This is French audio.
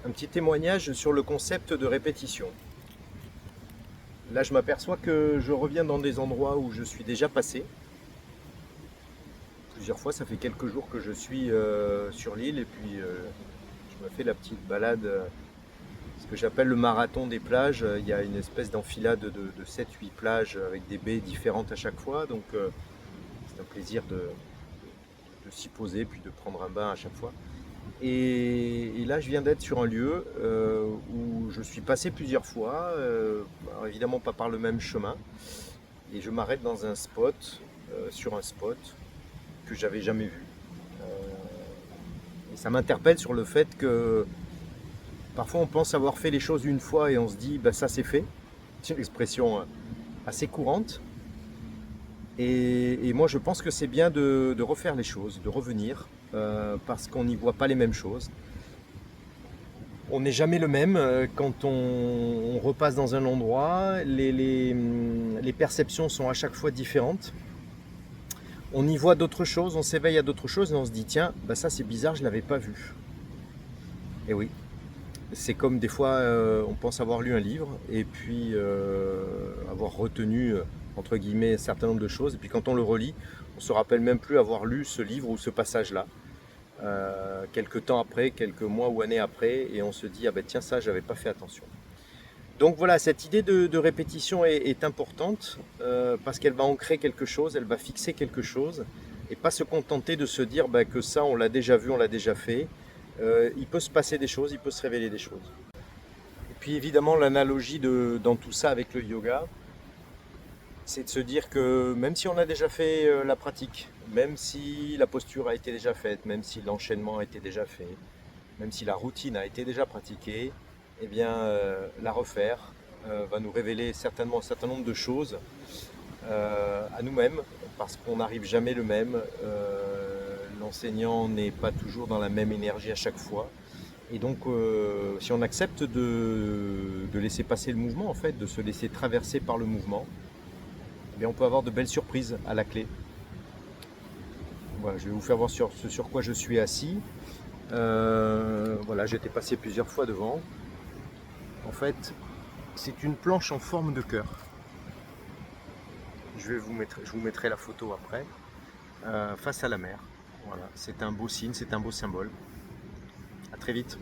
Un petit témoignage sur le concept de répétition. Là, je m'aperçois que je reviens dans des endroits où je suis déjà passé. Plusieurs fois, ça fait quelques jours que je suis sur l'île et puis je me fais la petite balade, ce que j'appelle le marathon des plages. Il y a une espèce d'enfilade de 7-8 plages avec des baies différentes à chaque fois. Donc c'est un plaisir de s'y poser puis de prendre un bain à chaque fois. Et là, je viens d'être sur un lieu où je suis passé plusieurs fois, alors évidemment pas par le même chemin, et je m'arrête dans un spot, sur un spot que j'avais jamais vu. Et ça m'interpelle sur le fait que parfois on pense avoir fait les choses une fois et on se dit bah, ça c'est fait. C'est une expression assez courante. Et moi je pense que c'est bien de refaire les choses, de revenir, parce qu'on n'y voit pas les mêmes choses. On n'est jamais le même quand on repasse dans un endroit, les perceptions sont à chaque fois différentes. On y voit d'autres choses, on s'éveille à d'autres choses et on se dit tiens, bah ça c'est bizarre, je ne l'avais pas vu. Et oui, c'est comme des fois on pense avoir lu un livre et puis avoir retenu entre guillemets un certain nombre de choses et puis quand on le relit, on ne se rappelle même plus avoir lu ce livre ou ce passage-là. Quelques temps après, quelques mois ou années après, et on se dit ah ben tiens ça j'avais pas fait attention. Donc voilà, cette idée de répétition est importante parce qu'elle va ancrer quelque chose, elle va fixer quelque chose, et pas se contenter de se dire bah, que ça on l'a déjà vu, on l'a déjà fait. Il peut se passer des choses, il peut se révéler des choses. Et puis évidemment l'analogie dans tout ça avec le yoga, c'est de se dire que même si on a déjà fait la pratique, même si la posture a été déjà faite, même si l'enchaînement a été déjà fait, même si la routine a été déjà pratiquée, eh bien la refaire va nous révéler certainement un certain nombre de choses à nous-mêmes, parce qu'on n'arrive jamais le même. L'enseignant n'est pas toujours dans la même énergie à chaque fois. Et donc, si on accepte de laisser passer le mouvement, en fait, de se laisser traverser par le mouvement, eh on peut avoir de belles surprises à la clé. Voilà, je vais vous faire voir ce sur quoi je suis assis. Voilà, j'étais passé plusieurs fois devant. En fait, c'est une planche en forme de cœur. Je vous mettrai la photo après. Face à la mer. Voilà, c'est un beau signe, c'est un beau symbole. À très vite.